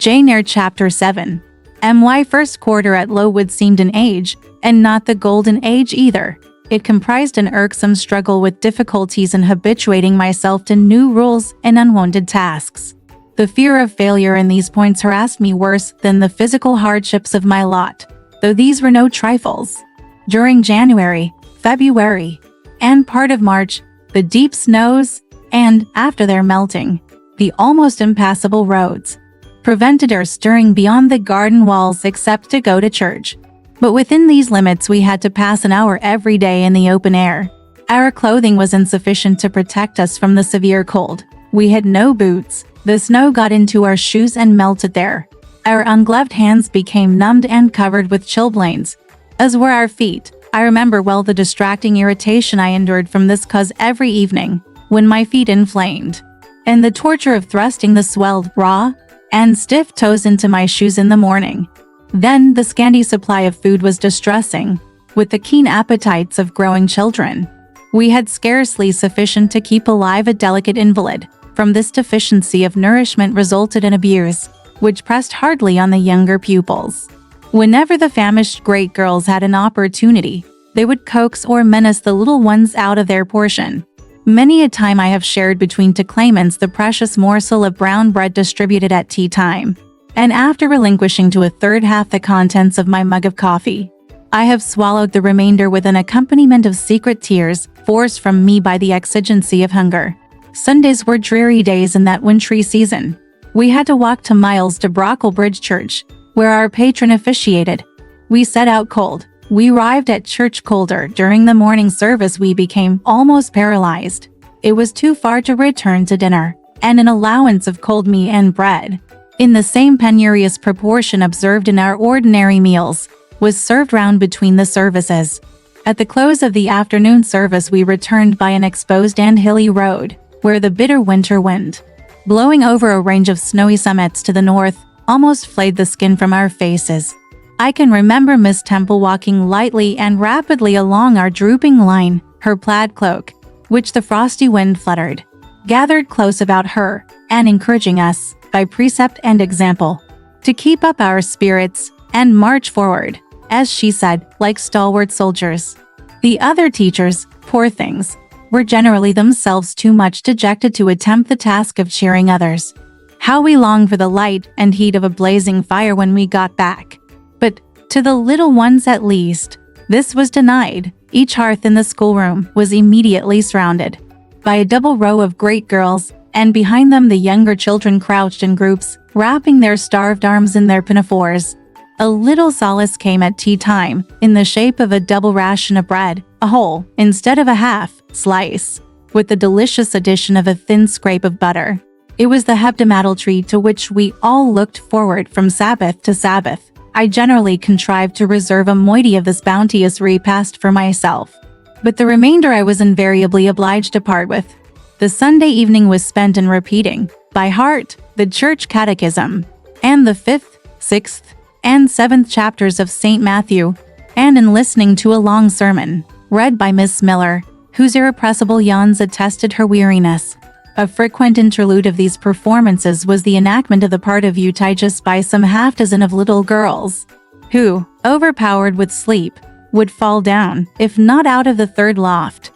Jane Eyre Chapter 7. My first quarter at Lowood seemed an age, and not the golden age either. It comprised an irksome struggle with difficulties in habituating myself to new rules and unwanted tasks. The fear of failure in these points harassed me worse than the physical hardships of my lot, though these were no trifles. During January, February, and part of March, the deep snows, and, after their melting, the almost impassable roads, prevented our stirring beyond the garden walls except to go to church. But within these limits we had to pass an hour every day in the open air. Our clothing was insufficient to protect us from the severe cold. We had no boots. The snow got into our shoes and melted there. Our ungloved hands became numbed and covered with chilblains, as were our feet. I remember well the distracting irritation I endured from this cause every evening, when my feet inflamed, and the torture of thrusting the swelled, raw, and stiff toes into my shoes in the morning. Then the scanty supply of food was distressing, with the keen appetites of growing children. We had scarcely sufficient to keep alive a delicate invalid. From this deficiency of nourishment resulted an abuse, which pressed hardly on the younger pupils. Whenever the famished great girls had an opportunity, they would coax or menace the little ones out of their portion. Many a time I have shared between two claimants the precious morsel of brown bread distributed at tea time, and after relinquishing to a third half the contents of my mug of coffee, I have swallowed the remainder with an accompaniment of secret tears forced from me by the exigency of hunger. Sundays were dreary days in that wintry season. We had to walk 2 miles to Brocklebridge Church, where our patron officiated. We set out cold. We arrived at church colder. During the morning service we became almost paralyzed. It was too far to return to dinner, and an allowance of cold meat and bread, in the same penurious proportion observed in our ordinary meals, was served round between the services. At the close of the afternoon service we returned by an exposed and hilly road, where the bitter winter wind, blowing over a range of snowy summits to the north, almost flayed the skin from our faces. I can remember Miss Temple walking lightly and rapidly along our drooping line, her plaid cloak, which the frosty wind fluttered, gathered close about her, and encouraging us, by precept and example, to keep up our spirits and march forward, as she said, like stalwart soldiers. The other teachers, poor things, were generally themselves too much dejected to attempt the task of cheering others. How we longed for the light and heat of a blazing fire when we got back! But, to the little ones at least, this was denied. Each hearth in the schoolroom was immediately surrounded by a double row of great girls, and behind them the younger children crouched in groups, wrapping their starved arms in their pinafores. A little solace came at tea time, in the shape of a double ration of bread, a whole, instead of a half, slice, with the delicious addition of a thin scrape of butter. It was the hebdomadal to which we all looked forward from Sabbath to Sabbath. I generally contrived to reserve a moiety of this bounteous repast for myself, but the remainder I was invariably obliged to part with. The Sunday evening was spent in repeating, by heart, the church catechism, and the 5th, 6th, and 7th chapters of St. Matthew, and in listening to a long sermon, read by Miss Miller, whose irrepressible yawns attested her weariness. A frequent interlude of these performances was the enactment of the part of Eutychus by some half-dozen of little girls, who, overpowered with sleep, would fall down, if not out of the 3rd loft,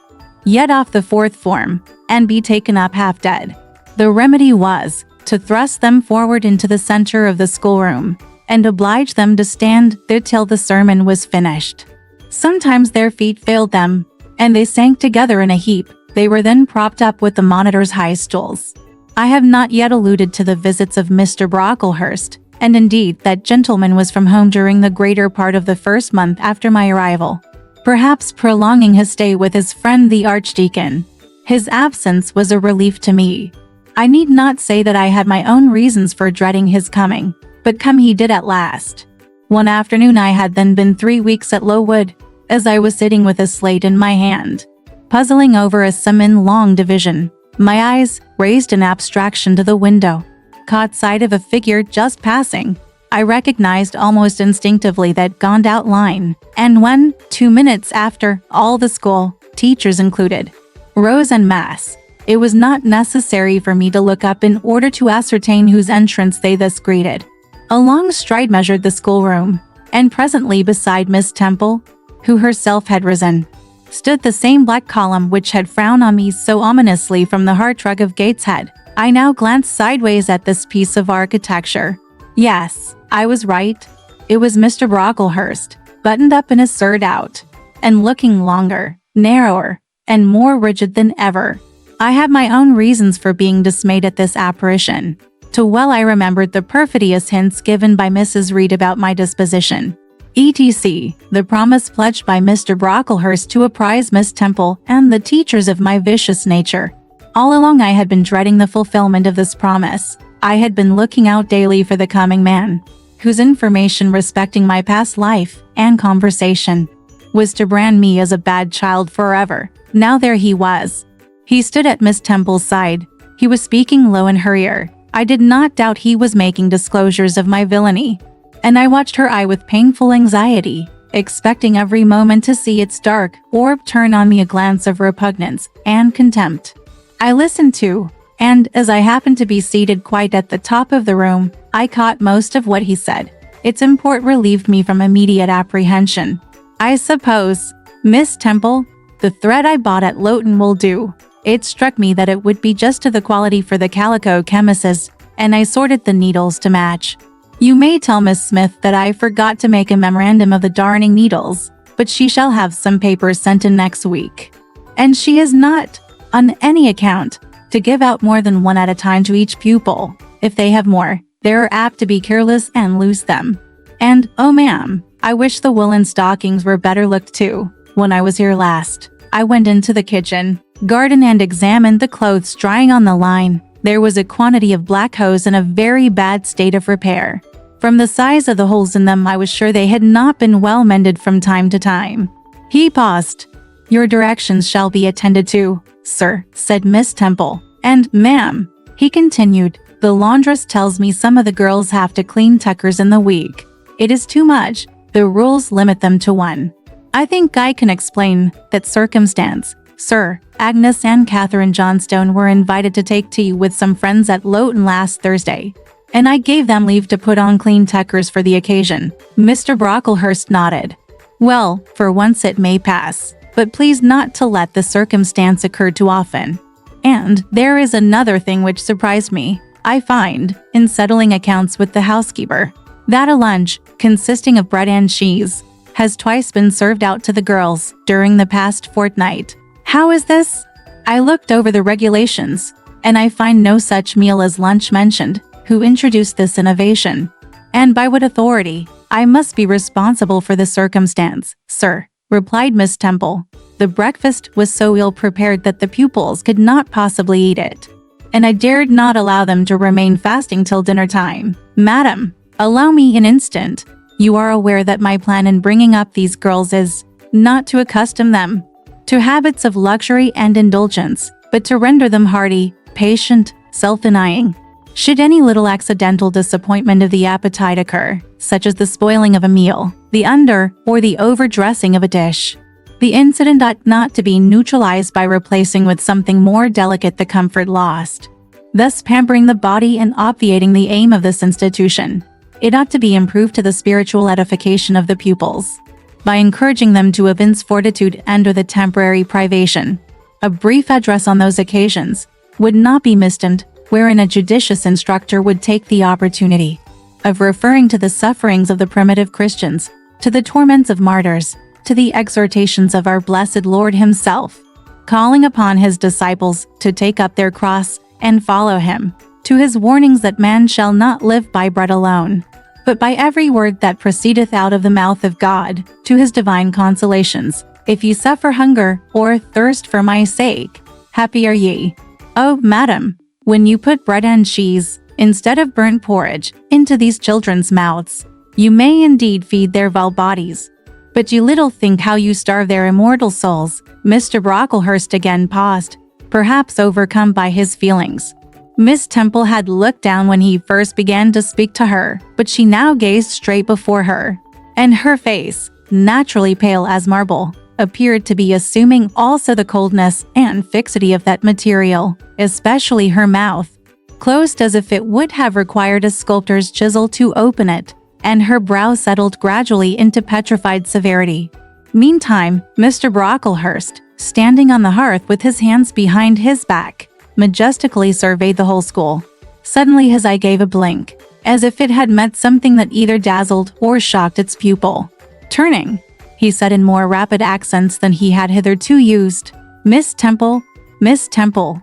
yet off the 4th form, and be taken up half-dead. The remedy was, to thrust them forward into the center of the schoolroom, and oblige them to stand there till the sermon was finished. Sometimes their feet failed them, and they sank together in a heap. They were then propped up with the monitor's high stools. I have not yet alluded to the visits of Mr. Brocklehurst, and indeed that gentleman was from home during the greater part of the first month after my arrival, perhaps prolonging his stay with his friend the Archdeacon. His absence was a relief to me. I need not say that I had my own reasons for dreading his coming, but come he did at last. One afternoon I had then been 3 weeks at Lowood, as I was sitting with a slate in my hand, puzzling over a sum in long division. My eyes, raised in abstraction to the window, caught sight of a figure just passing. I recognized almost instinctively that gaunt outline, and when, 2 minutes after, all the school, teachers included, rose en masse, it was not necessary for me to look up in order to ascertain whose entrance they thus greeted. A long stride measured the schoolroom, and presently beside Miss Temple, who herself had risen, stood the same black column which had frowned on me so ominously from the hearthrug of Gateshead. I now glanced sideways at this piece of architecture. Yes, I was right. It was Mr. Brocklehurst, buttoned up in his serge out, and looking longer, narrower, and more rigid than ever. I had my own reasons for being dismayed at this apparition. Too well I remembered the perfidious hints given by Mrs. Reed about my disposition. etc. The promise pledged by Mr. Brocklehurst to apprise Miss Temple and the teachers of my vicious nature. All along I had been dreading the fulfillment of this promise. I had been looking out daily for the coming man, whose information respecting my past life and conversation was to brand me as a bad child forever. Now there he was. He stood at Miss Temple's side. He was speaking low in her ear. I did not doubt he was making disclosures of my villainy, and I watched her eye with painful anxiety, expecting every moment to see its dark orb turn on me a glance of repugnance and contempt. I listened too, and as I happened to be seated quite at the top of the room, I caught most of what he said. Its import relieved me from immediate apprehension. I suppose, Miss Temple, the thread I bought at Loughton will do. It struck me that it would be just to the quality for the calico chemist's, and I sorted the needles to match. You may tell Miss Smith that I forgot to make a memorandum of the darning needles, but she shall have some papers sent in next week. And she is not, on any account, to give out more than one at a time to each pupil. If they have more, they are apt to be careless and lose them. And, oh ma'am, I wish the woolen stockings were better looked to. When I was here last, I went into the kitchen, garden and examined the clothes drying on the line. There was a quantity of black hose in a very bad state of repair. From the size of the holes in them I was sure they had not been well mended from time to time. He paused. Your directions shall be attended to, sir, said Miss Temple. And, ma'am, he continued, the laundress tells me some of the girls have to clean tuckers in the week. It is too much. The rules limit them to one. I think I can explain that circumstance. Sir, Agnes and Catherine Johnstone were invited to take tea with some friends at Loughton last Thursday, and I gave them leave to put on clean tuckers for the occasion. Mr. Brocklehurst nodded. Well, for once it may pass, but please not to let the circumstance occur too often. And there is another thing which surprised me. I find, in settling accounts with the housekeeper, that a lunch, consisting of bread and cheese, has twice been served out to the girls during the past fortnight. How is this? I looked over the regulations, and I find no such meal as lunch mentioned. Who introduced this innovation? And by what authority? I must be responsible for the circumstance, sir, replied Miss Temple. The breakfast was so ill prepared that the pupils could not possibly eat it, and I dared not allow them to remain fasting till dinner time. Madam, allow me an instant. You are aware that my plan in bringing up these girls is not to accustom them to habits of luxury and indulgence, but to render them hardy, patient, self-denying. Should any little accidental disappointment of the appetite occur, such as the spoiling of a meal, the under or the overdressing of a dish, the incident ought not to be neutralized by replacing with something more delicate the comfort lost, thus pampering the body and obviating the aim of this institution. It ought to be improved to the spiritual edification of the pupils, by encouraging them to evince fortitude under the temporary privation. A brief address on those occasions would not be misdent, wherein a judicious instructor would take the opportunity of referring to the sufferings of the primitive Christians, to the torments of martyrs, to the exhortations of our blessed Lord himself, calling upon his disciples to take up their cross and follow him, to his warnings that man shall not live by bread alone, but by every word that proceedeth out of the mouth of God, to his divine consolations. If ye suffer hunger or thirst for my sake, happy are ye. Oh, madam, when you put bread and cheese, instead of burnt porridge, into these children's mouths, you may indeed feed their vile bodies, but you little think how you starve their immortal souls. Mr. Brocklehurst again paused, perhaps overcome by his feelings. Miss Temple had looked down when he first began to speak to her, but she now gazed straight before her, and her face, naturally pale as marble, appeared to be assuming also the coldness and fixity of that material, especially her mouth. closed as if it would have required a sculptor's chisel to open it, and her brow settled gradually into petrified severity. Meantime, Mr. Brocklehurst, standing on the hearth with his hands behind his back, majestically surveyed the whole school. Suddenly his eye gave a blink, as if it had met something that either dazzled or shocked its pupil. Turning, he said in more rapid accents than he had hitherto used, "Miss Temple, Miss Temple.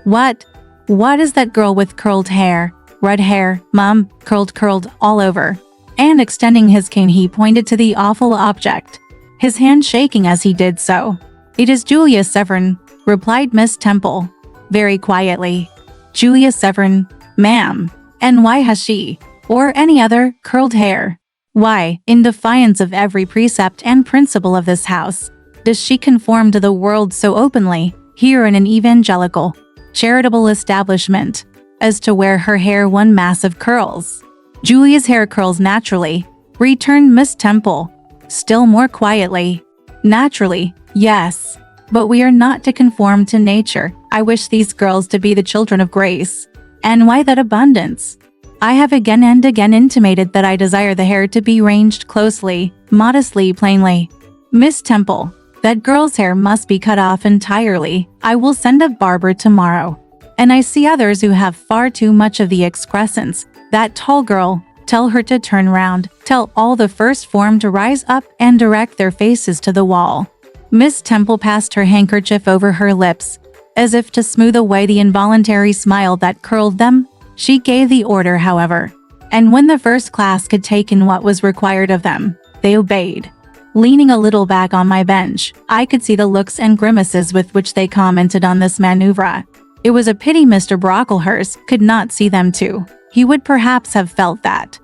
What is that girl with curled hair? Red hair, Mum, curled all over." And extending his cane he pointed to the awful object, his hand shaking as he did so. "It is Julia Severn," replied Miss Temple, very quietly. "Julia Severn, ma'am. And why has she, or any other, curled hair? Why, in defiance of every precept and principle of this house, does she conform to the world so openly, here in an evangelical, charitable establishment, as to wear her hair one mass of curls?" "Julia's hair curls naturally," returned Miss Temple, still more quietly. "Naturally, yes. But we are not to conform to nature. I wish these girls to be the children of grace. And why that abundance? I have again and again intimated that I desire the hair to be ranged closely, modestly, plainly. Miss Temple, that girl's hair must be cut off entirely. I will send a barber tomorrow. And I see others who have far too much of the excrescence. That tall girl, tell her to turn round. Tell all the first form to rise up and direct their faces to the wall." Miss Temple passed her handkerchief over her lips, as if to smooth away the involuntary smile that curled them. She gave the order, however, and when the first class had taken what was required of them, they obeyed. Leaning a little back on my bench, I could see the looks and grimaces with which they commented on this maneuver. It was a pity Mr. Brocklehurst could not see them too. He would perhaps have felt that,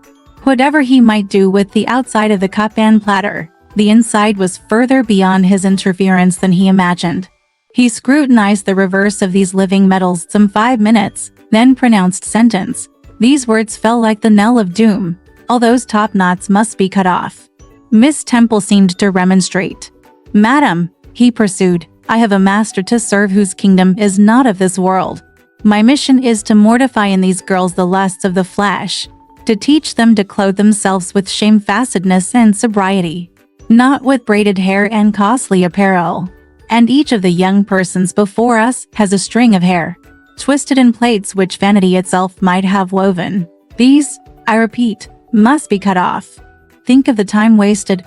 whatever he might do with the outside of the cup and platter, the inside was further beyond his interference than he imagined. He scrutinized the reverse of these living metals some 5 minutes, then pronounced sentence. These words fell like the knell of doom. All those top knots must be cut off. Miss Temple seemed to remonstrate. "Madam," he pursued, "I have a master to serve whose kingdom is not of this world. My mission is to mortify in these girls the lusts of the flesh, to teach them to clothe themselves with shamefacedness and sobriety, not with braided hair and costly apparel. And each of the young persons before us has a string of hair, twisted in plaits which vanity itself might have woven. These, I repeat, must be cut off. Think of the time wasted."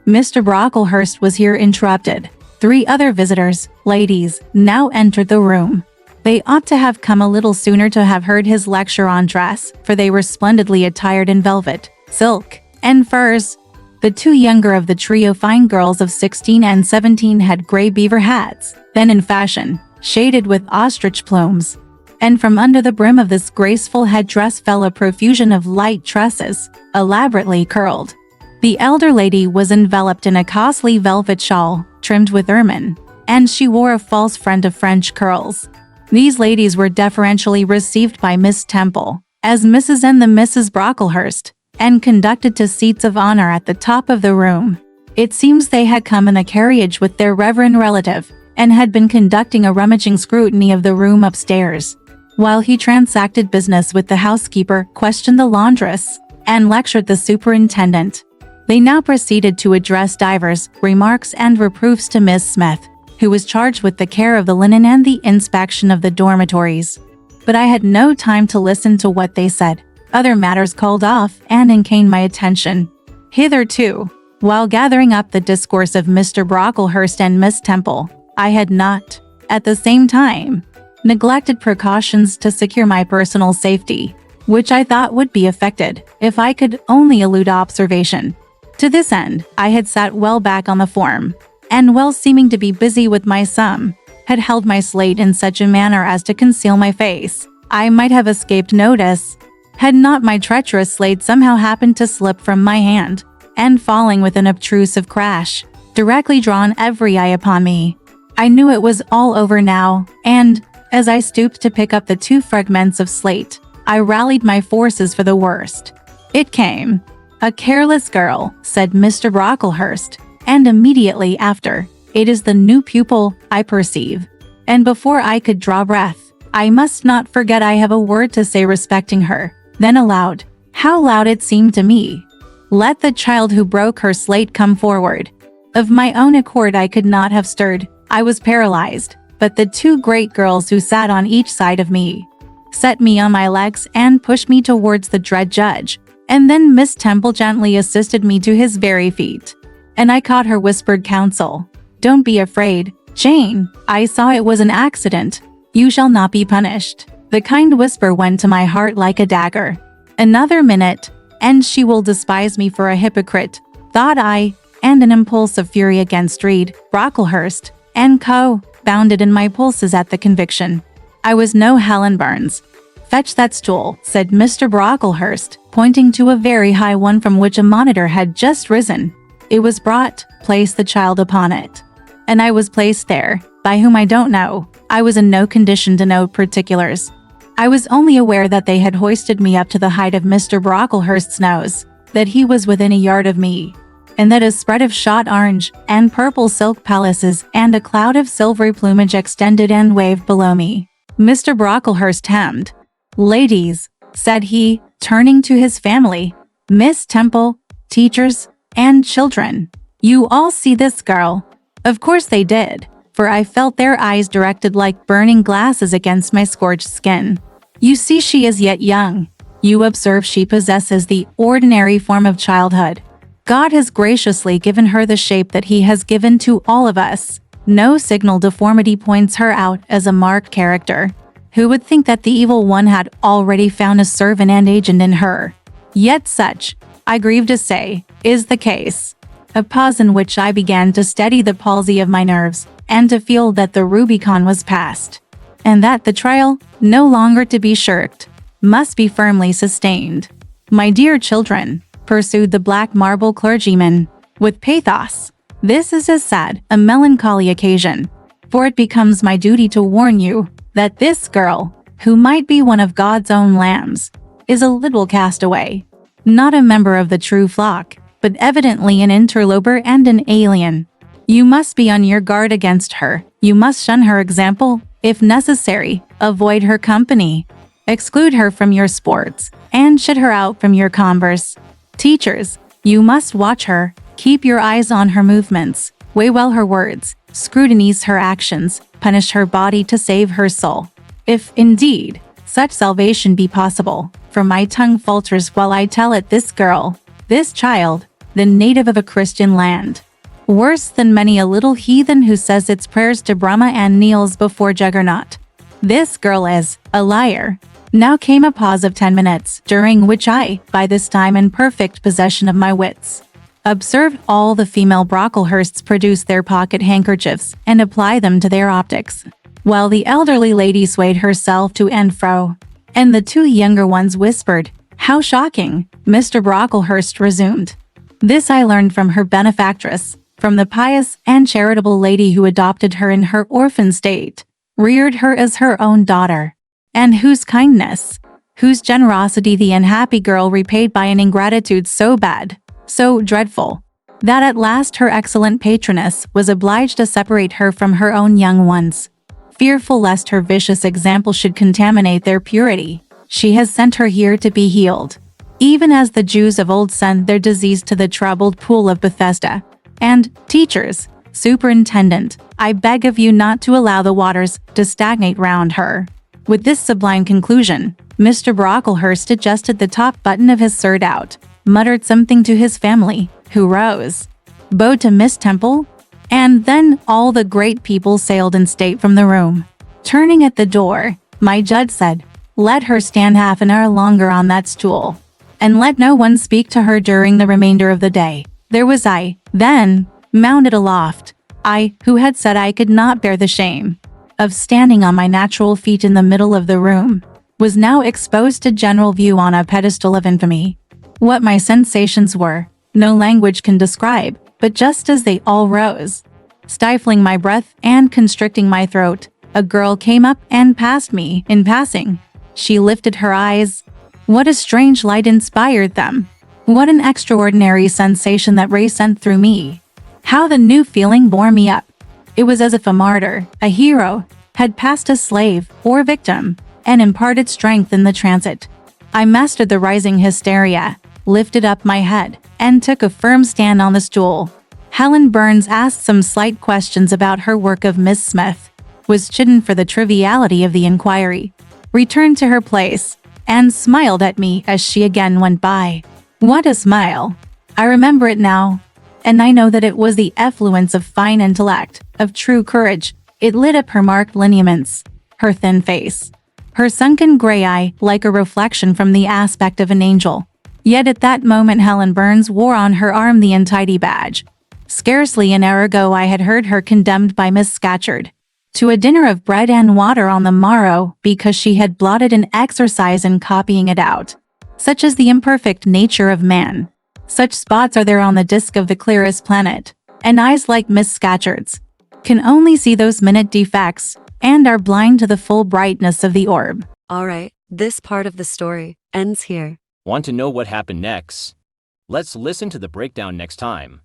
Mr. Brocklehurst was here interrupted. 3 other visitors, ladies, now entered the room. They ought to have come a little sooner to have heard his lecture on dress, for they were splendidly attired in velvet, silk, and furs. The 2 younger of the trio, fine girls of 16 and 17, had gray beaver hats, then in fashion, shaded with ostrich plumes. And from under the brim of this graceful headdress fell a profusion of light tresses, elaborately curled. The elder lady was enveloped in a costly velvet shawl, trimmed with ermine, and she wore a false front of French curls. These ladies were deferentially received by Miss Temple, as Mrs. and the Misses Brocklehurst, and conducted to seats of honor at the top of the room. It seems they had come in a carriage with their reverend relative, and had been conducting a rummaging scrutiny of the room upstairs, while he transacted business with the housekeeper, questioned the laundress, and lectured the superintendent. They now proceeded to address divers remarks and reproofs to Miss Smith, who was charged with the care of the linen and the inspection of the dormitories. But I had no time to listen to what they said. Other matters called off and inclined my attention. Hitherto, while gathering up the discourse of Mr. Brocklehurst and Miss Temple, I had not, at the same time, neglected precautions to secure my personal safety, which I thought would be effected if I could only elude observation. To this end, I had sat well back on the form, and while seeming to be busy with my sum, had held my slate in such a manner as to conceal my face. I might have escaped notice, had not my treacherous slate somehow happened to slip from my hand, and falling with an obtrusive crash, directly drawn every eye upon me. I knew it was all over now, and, as I stooped to pick up the 2 fragments of slate, I rallied my forces for the worst. It came. "A careless girl," said Mr. Brocklehurst, and immediately after, "It is the new pupil, I perceive." And before I could draw breath, I must not forget I have a word to say respecting her. Then aloud, how loud it seemed to me. Let the child who broke her slate come forward. Of my own accord I could not have stirred, I was paralyzed, but the two great girls who sat on each side of me set me on my legs and pushed me towards the dread judge, and then Miss Temple gently assisted me to his very feet. And I caught her whispered counsel. Don't be afraid, Jane, I saw it was an accident. You shall not be punished. The kind whisper went to my heart like a dagger. Another minute, and she will despise me for a hypocrite, thought I, and an impulse of fury against Reed, Brocklehurst, and Co. bounded in my pulses at the conviction. I was no Helen Burns. Fetch that stool, said Mr. Brocklehurst, pointing to a very high one from which a monitor had just risen. It was brought, place the child upon it. And I was placed there, by whom I don't know. I was in no condition to know particulars. I was only aware that they had hoisted me up to the height of Mr. Brocklehurst's nose, that he was within a yard of me, and that a spread of shot orange and purple silk pelisses and a cloud of silvery plumage extended and waved below me. Mr. Brocklehurst hemmed. Ladies, said he, turning to his family, Miss Temple, teachers, and children, you all see this girl. Of course they did, for I felt their eyes directed like burning glasses against my scorched skin. You see she is yet young. You observe she possesses the ordinary form of childhood. God has graciously given her the shape that he has given to all of us. No signal deformity points her out as a marked character. Who would think that the evil one had already found a servant and agent in her? Yet such, I grieve to say, is the case. A pause in which I began to steady the palsy of my nerves, and to feel that the Rubicon was passed, and that the trial, no longer to be shirked, must be firmly sustained. My dear children, pursued the black marble clergyman, with pathos, this is a sad, a melancholy occasion, for it becomes my duty to warn you that this girl, who might be one of God's own lambs, is a little castaway, not a member of the true flock, but evidently an interloper and an alien. You must be on your guard against her. You must shun her example, if necessary, avoid her company, exclude her from your sports, and shut her out from your converse. Teachers, you must watch her, keep your eyes on her movements, weigh well her words, scrutinize her actions, punish her body to save her soul. If, indeed, such salvation be possible, for my tongue falters while I tell it, this girl, this child, the native of a Christian land, worse than many a little heathen who says its prayers to Brahma and kneels before Juggernaut. This girl is a liar. Now came a pause of 10 minutes, during which I, by this time in perfect possession of my wits, observed all the female Brocklehursts produce their pocket handkerchiefs and apply them to their optics, while the elderly lady swayed herself to and fro, and the two younger ones whispered, "How shocking!" Mr. Brocklehurst resumed. This I learned from her benefactress, from the pious and charitable lady who adopted her in her orphan state, reared her as her own daughter, and whose kindness, whose generosity the unhappy girl repaid by an ingratitude so bad, so dreadful, that at last her excellent patroness was obliged to separate her from her own young ones. Fearful lest her vicious example should contaminate their purity, she has sent her here to be healed, even as the Jews of old sent their disease to the troubled pool of Bethesda. And, teachers, superintendent, I beg of you not to allow the waters to stagnate round her. With this sublime conclusion, Mr. Brocklehurst adjusted the top button of his surtout, muttered something to his family, who rose, bowed to Miss Temple, and then all the great people sailed in state from the room. Turning at the door, my judge said, "Let her stand half an hour longer on that stool, and let no one speak to her during the remainder of the day." There was I, then, mounted aloft, I, who had said I could not bear the shame of standing on my natural feet in the middle of the room, was now exposed to general view on a pedestal of infamy. What my sensations were, no language can describe, but just as they all rose, stifling my breath and constricting my throat, a girl came up and passed me. In passing, she lifted her eyes. What a strange light inspired them! What an extraordinary sensation that ray sent through me! How the new feeling bore me up! It was as if a martyr, a hero, had passed as slave or victim and imparted strength in the transit. I mastered the rising hysteria, lifted up my head, and took a firm stand on the stool. Helen Burns asked some slight questions about her work of Miss Smith, was chidden for the triviality of the inquiry, returned to her place, and smiled at me as she again went by. What a smile! I remember it now, and I know that it was the effluence of fine intellect, of true courage. It lit up her marked lineaments, her thin face, her sunken gray eye like a reflection from the aspect of an angel. Yet at that moment Helen Burns wore on her arm the untidy badge. Scarcely an hour ago I had heard her condemned by Miss Scatcherd to a dinner of bread and water on the morrow because she had blotted an exercise in copying it out. Such is the imperfect nature of man. Such spots are there on the disk of the clearest planet, and eyes like Miss Scatcherd's can only see those minute defects and are blind to the full brightness of the orb. All right, this part of the story ends here. Want to know what happened next? Let's listen to the breakdown next time.